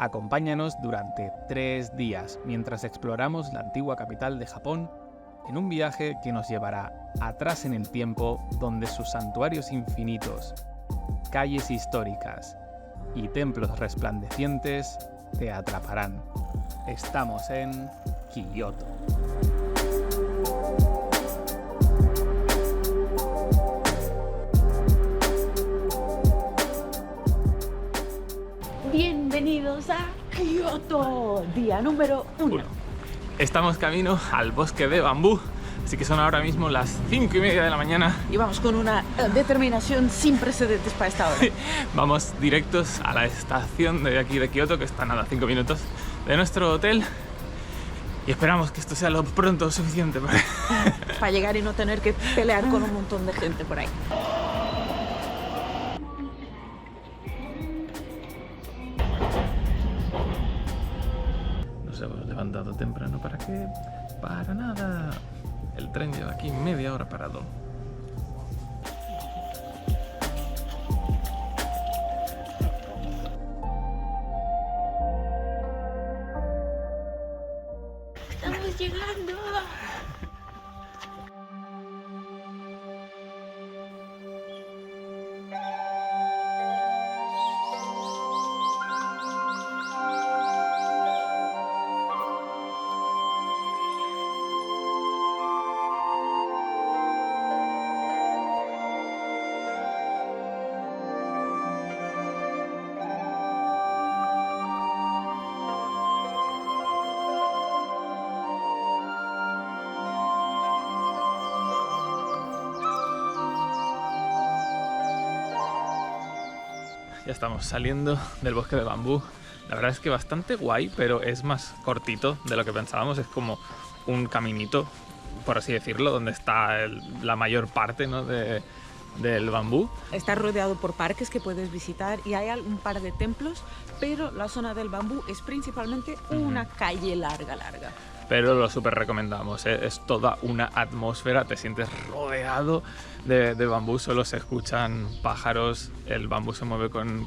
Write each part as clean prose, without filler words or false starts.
Acompáñanos durante 3 días mientras exploramos la antigua capital de Japón en un viaje que nos llevará atrás en el tiempo, donde sus santuarios infinitos, calles históricas y templos resplandecientes te atraparán. Estamos en Kioto. Bienvenidos a Kioto, día número 1. Estamos camino al bosque de bambú, así que son ahora mismo las 5:30 de la mañana. Y vamos con una determinación sin precedentes para esta hora. Vamos directos a la estación de aquí de Kioto, que está nada, 5 minutos de nuestro hotel. Y esperamos que esto sea lo pronto suficiente para llegar y no tener que pelear con un montón de gente por ahí. Nos hemos levantado temprano. ¿Para qué? Para nada. El tren lleva aquí media hora parado. ¡Estamos llegando! Ya estamos saliendo del bosque de bambú. La verdad es que bastante guay, pero es más cortito de lo que pensábamos. Es como un caminito, por así decirlo, donde está la mayor parte, ¿no?, del bambú. Está rodeado por parques que puedes visitar y hay un par de templos, pero la zona del bambú es principalmente una calle larga. Pero lo súper recomendamos, ¿eh? Es toda una atmósfera, te sientes rodeado de bambú, solo se escuchan pájaros, el bambú se mueve con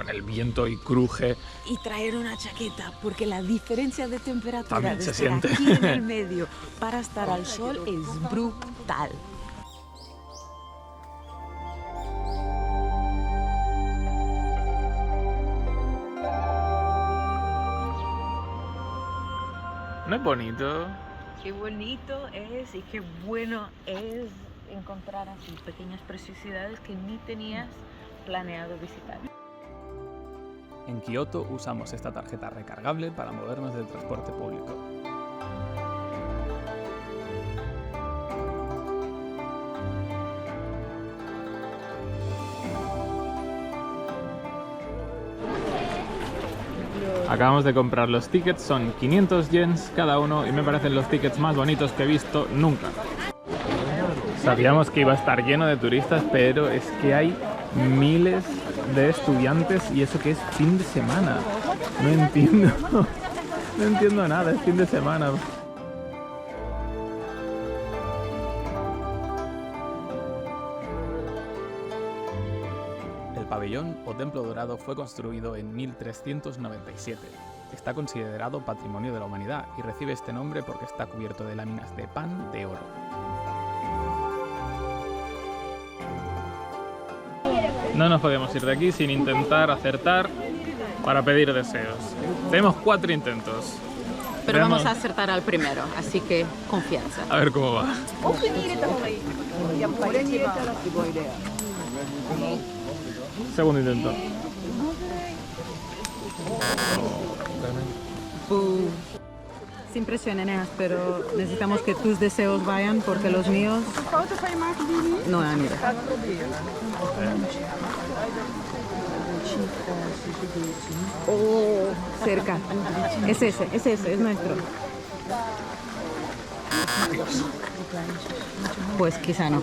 el viento y cruje. Y traer una chaqueta, porque la diferencia de temperatura también desde se siente aquí en el medio para estar al sol es brutal. ¿No es bonito? Qué bonito es y qué bueno es encontrar así pequeñas preciosidades que ni tenías planeado visitar. En Kioto usamos esta tarjeta recargable para movernos del transporte público. Acabamos de comprar los tickets, son 500 yens cada uno y me parecen los tickets más bonitos que he visto nunca. Sabíamos que iba a estar lleno de turistas, pero es que hay miles de estudiantes y eso que es fin de semana. No entiendo nada, es fin de semana. El pabellón o templo dorado fue construido en 1397. Está considerado Patrimonio de la Humanidad y recibe este nombre porque está cubierto de láminas de pan de oro. No nos podemos ir de aquí sin intentar acertar para pedir deseos. Tenemos 4 intentos. Pero vamos a acertar al primero, así que confianza. A ver cómo va. Segundo intento. Sin presiones, pero necesitamos que tus deseos vayan porque los míos no han ido. Oh, cerca. Es ese, es nuestro. Pues quizá no.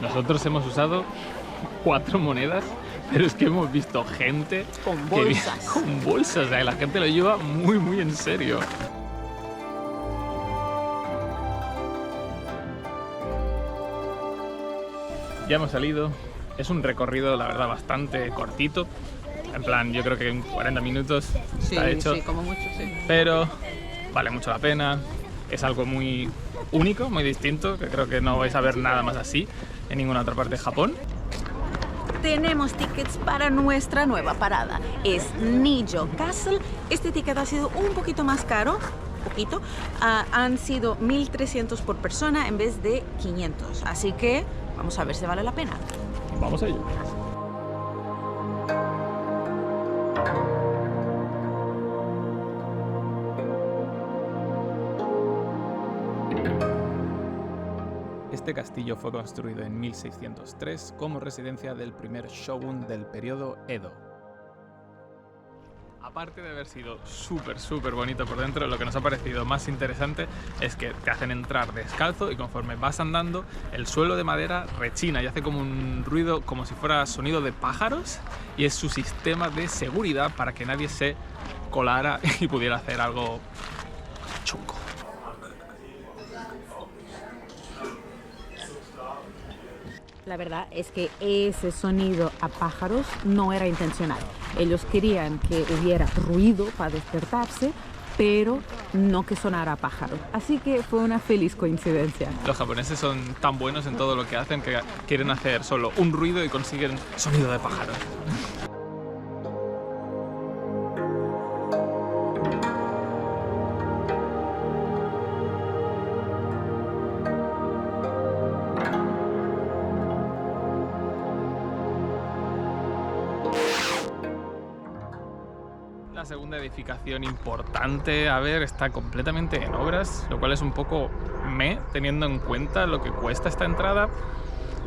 Nosotros hemos usado 4 monedas, pero es que hemos visto gente con bolsas. Con bolsas, o sea, la gente lo lleva muy en serio. Ya hemos salido. Es un recorrido, la verdad, bastante cortito. En plan, yo creo que en 40 minutos está hecho. Sí, como mucho, sí. Pero vale mucho la pena. Es algo muy único, muy distinto, que creo que no vais a ver nada más así en ninguna otra parte de Japón. Tenemos tickets para nuestra nueva parada. Es Nijo Castle. Este ticket ha sido un poquito más caro. Han sido 1.300 por persona en vez de 500. Así que vamos a ver si vale la pena. Vamos a ello. Este castillo fue construido en 1603 como residencia del primer shogun del periodo Edo. Aparte de haber sido súper bonito por dentro, lo que nos ha parecido más interesante es que te hacen entrar descalzo y conforme vas andando, el suelo de madera rechina y hace como un ruido como si fuera sonido de pájaros, y es su sistema de seguridad para que nadie se colara y pudiera hacer algo chungo. La verdad es que ese sonido a pájaros no era intencional. Ellos querían que hubiera ruido para despertarse, pero no que sonara a pájaros. Así que fue una feliz coincidencia. Los japoneses son tan buenos en todo lo que hacen que quieren hacer solo un ruido y consiguen sonido de pájaros. La segunda edificación importante, a ver, está completamente en obras, lo cual es un poco teniendo en cuenta lo que cuesta esta entrada.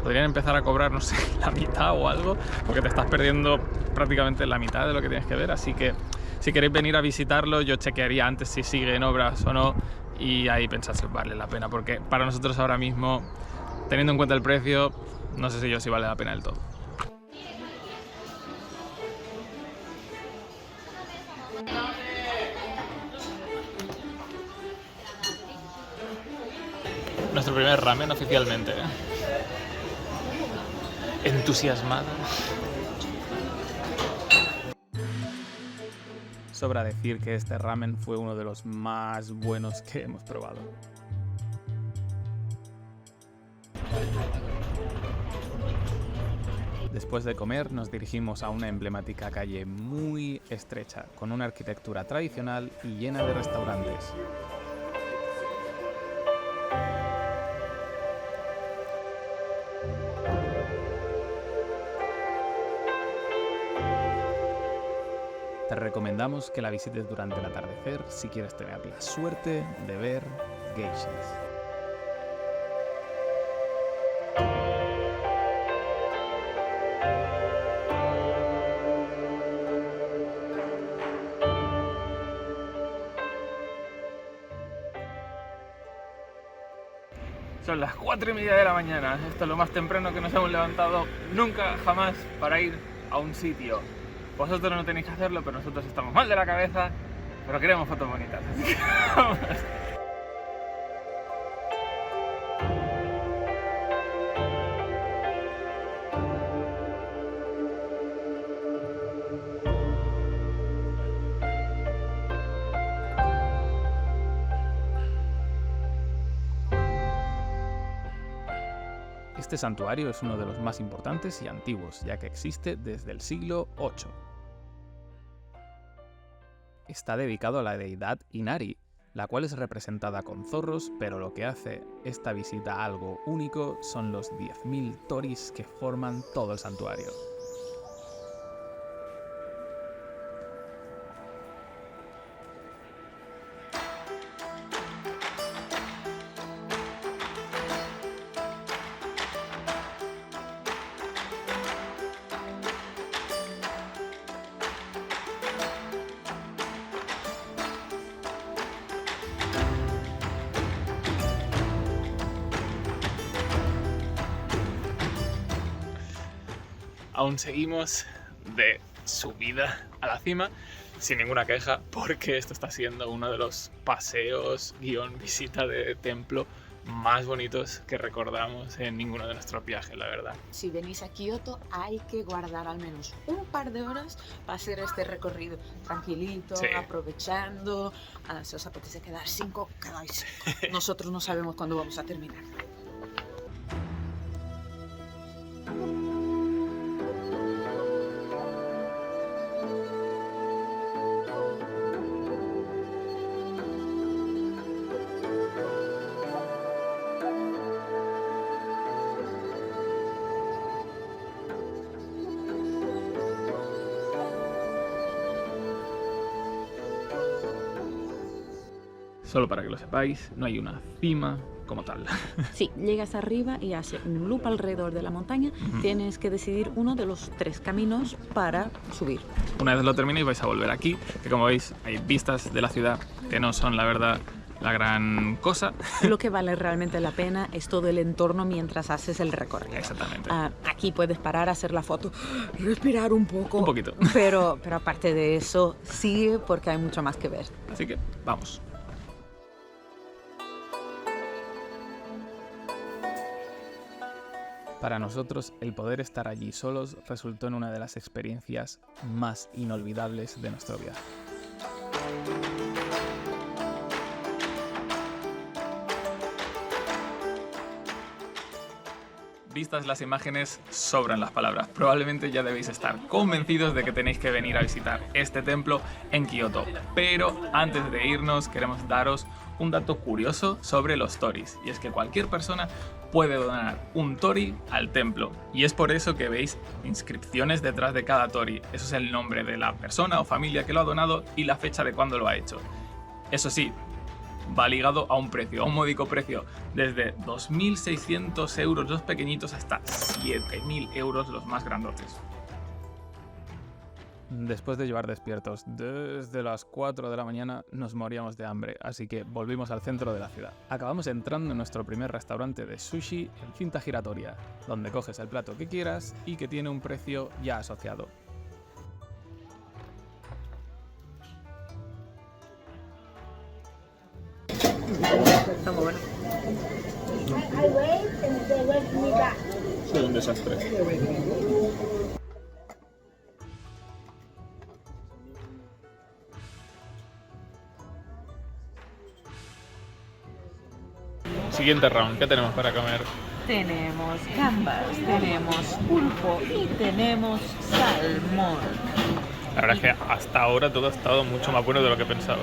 Podrían empezar a cobrar, no sé, la mitad o algo, porque te estás perdiendo prácticamente la mitad de lo que tienes que ver. Así que si queréis venir a visitarlo, yo chequearía antes si sigue en obras o no, y ahí pensad si vale la pena, porque para nosotros ahora mismo, teniendo en cuenta el precio, no sé si vale la pena del todo. Nuestro primer ramen oficialmente. Entusiasmado. Sobra decir que este ramen fue uno de los más buenos que hemos probado. Después de comer, nos dirigimos a una emblemática calle muy estrecha, con una arquitectura tradicional y llena de restaurantes. Te recomendamos que la visites durante el atardecer si quieres tener la suerte de ver geishas. Son las 4:30 de la mañana, esto es lo más temprano que nos hemos levantado nunca jamás para ir a un sitio. Vosotros no tenéis que hacerlo, pero nosotros estamos mal de la cabeza, pero queremos fotos bonitas, así que vamos. Este santuario es uno de los más importantes y antiguos, ya que existe desde el siglo VIII. Está dedicado a la deidad Inari, la cual es representada con zorros, pero lo que hace esta visita algo único son los 10.000 toris que forman todo el santuario. Aún seguimos de subida a la cima sin ninguna queja, porque esto está siendo uno de los paseos / visita de templo más bonitos que recordamos en ninguno de nuestros viajes, la verdad. Si venís a Kioto hay que guardar al menos un par de horas para hacer este recorrido tranquilito, Sí. aprovechando. Si os apetece quedar 5, quedáis 5. Nosotros no sabemos cuándo vamos a terminar. Solo para que lo sepáis, no hay una cima como tal. Sí, llegas arriba y haces un loop alrededor de la montaña. Tienes que decidir uno de los 3 caminos para subir. Una vez lo terminéis vais a volver aquí, que como veis hay vistas de la ciudad que no son, la verdad, la gran cosa. Lo que vale realmente la pena es todo el entorno mientras haces el recorrido. Exactamente. Aquí puedes parar, hacer la foto, respirar un poco. Un poquito. Pero aparte de eso, sigue porque hay mucho más que ver. Así que vamos. Para nosotros, el poder estar allí solos resultó en una de las experiencias más inolvidables de nuestro viaje. Vistas las imágenes, sobran las palabras. Probablemente ya debéis estar convencidos de que tenéis que venir a visitar este templo en Kioto. Pero antes de irnos, queremos daros un dato curioso sobre los toris. Y es que cualquier persona puede donar un tori al templo. Y es por eso que veis inscripciones detrás de cada tori. Eso es el nombre de la persona o familia que lo ha donado y la fecha de cuándo lo ha hecho. Eso sí, va ligado a un precio, a un módico precio, desde 2.600 euros los pequeñitos hasta 7.000 euros los más grandotes. Después de llevar despiertos desde las 4 de la mañana nos moríamos de hambre, así que volvimos al centro de la ciudad. Acabamos entrando en nuestro primer restaurante de sushi en cinta giratoria, donde coges el plato que quieras y que tiene un precio ya asociado. Está muy bueno. Soy un desastre. Siguiente round, ¿qué tenemos para comer? Tenemos gambas, tenemos pulpo y tenemos salmón. La verdad es que hasta ahora todo ha estado mucho más bueno de lo que pensaba.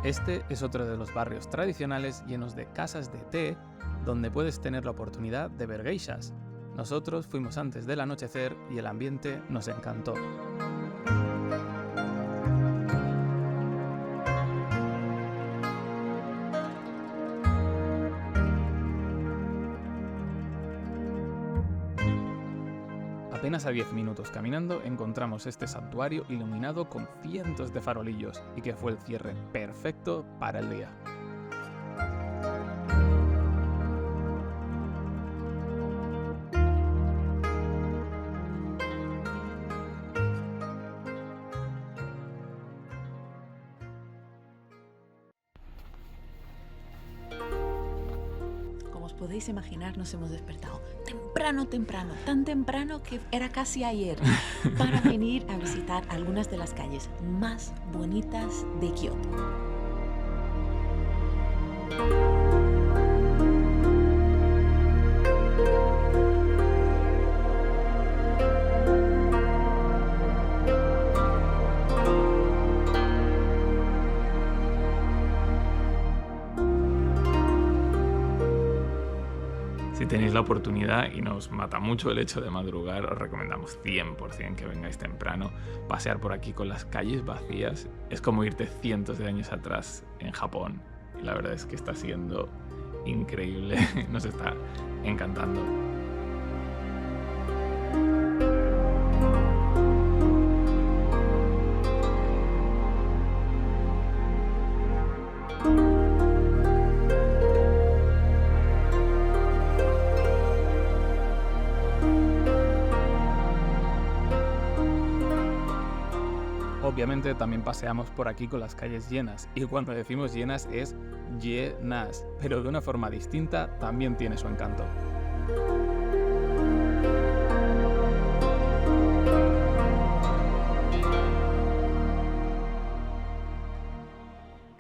Este es otro de los barrios tradicionales llenos de casas de té, donde puedes tener la oportunidad de ver geishas. Nosotros fuimos antes del anochecer y el ambiente nos encantó. Apenas a 10 minutos caminando encontramos este santuario iluminado con cientos de farolillos y que fue el cierre perfecto para el día. Como os podéis imaginar, nos hemos despertado temprano, tan temprano que era casi ayer, para venir a visitar algunas de las calles más bonitas de Kioto. Si tenéis la oportunidad y nos mata mucho el hecho de madrugar, os recomendamos 100% que vengáis temprano. Pasear por aquí con las calles vacías es como irte cientos de años atrás en Japón. Y la verdad es que está siendo increíble, nos está encantando. Obviamente también paseamos por aquí con las calles llenas, y cuando decimos llenas es llenas, pero de una forma distinta también tiene su encanto.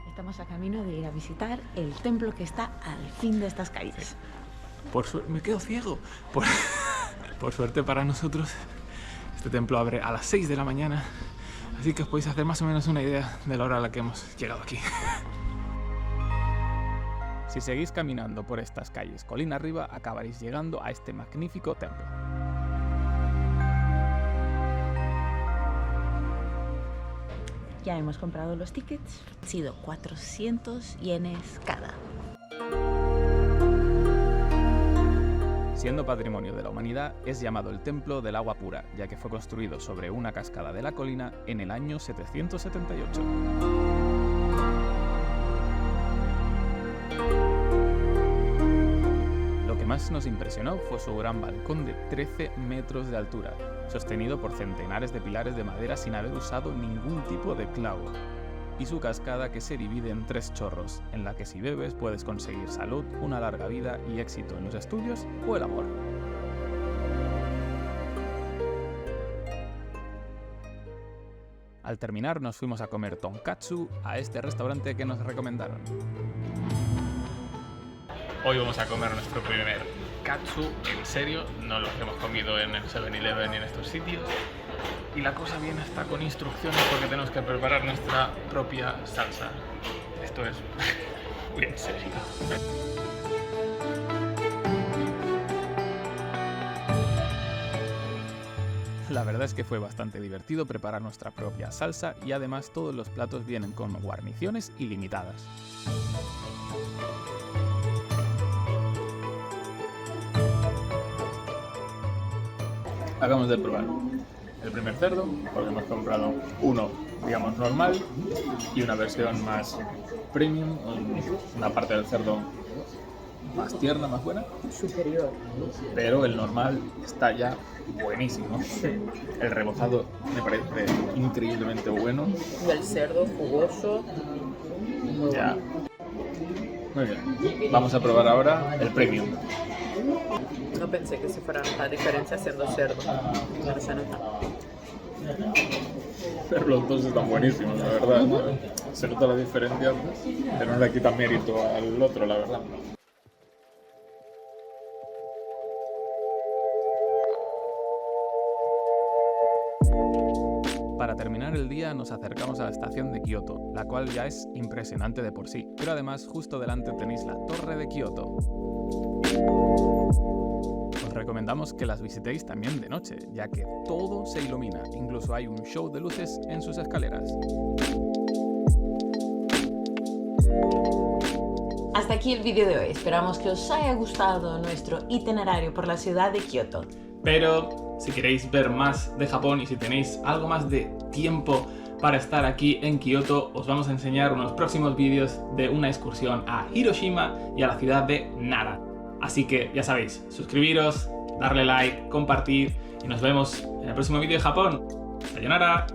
Estamos a camino de ir a visitar el templo que está al fin de estas calles. Me quedo ciego. Por suerte para nosotros, este templo abre a las 6 de la mañana, así que os podéis hacer más o menos una idea de la hora a la que hemos llegado aquí. Si seguís caminando por estas calles colina arriba, acabaréis llegando a este magnífico templo. Ya hemos comprado los tickets, han sido 400 yenes cada. Siendo patrimonio de la humanidad, es llamado el Templo del Agua Pura, ya que fue construido sobre una cascada de la colina en el año 778. Lo que más nos impresionó fue su gran balcón de 13 metros de altura, sostenido por centenares de pilares de madera sin haber usado ningún tipo de clavo, y su cascada que se divide en 3 chorros, en la que si bebes puedes conseguir salud, una larga vida y éxito en los estudios o el amor. Al terminar nos fuimos a comer tonkatsu a este restaurante que nos recomendaron. Hoy vamos a comer nuestro primer katsu, en serio, no los hemos comido en el 7-Eleven ni en estos sitios. Y la cosa viene hasta con instrucciones porque tenemos que preparar nuestra propia salsa. Esto es muy en serio. La verdad es que fue bastante divertido preparar nuestra propia salsa y además todos los platos vienen con guarniciones ilimitadas. Acabamos de probar el primer cerdo, porque hemos comprado uno, digamos, normal y una versión más premium, una parte del cerdo más tierna, más buena. Superior. Pero el normal está ya buenísimo. El rebozado me parece increíblemente bueno. Y el cerdo jugoso. Muy ya. Muy bien. Vamos a probar ahora el premium. No pensé que se fuera a notar diferencia siendo cerdo, pero se nota. Pero los dos están buenísimos, la verdad. Se nota la diferencia, pero no le quita mérito al otro, la verdad. Para terminar el día nos acercamos a la estación de Kioto, la cual ya es impresionante de por sí, pero además justo delante tenéis la Torre de Kioto. Os recomendamos que las visitéis también de noche, ya que todo se ilumina, incluso hay un show de luces en sus escaleras. Hasta aquí el vídeo de hoy, esperamos que os haya gustado nuestro itinerario por la ciudad de Kioto. Pero si queréis ver más de Japón y si tenéis algo más de tiempo para estar aquí en Kioto, os vamos a enseñar unos próximos vídeos de una excursión a Hiroshima y a la ciudad de Nara. Así que ya sabéis, suscribiros, darle like, compartir y nos vemos en el próximo vídeo de Japón. ¡Sayonara!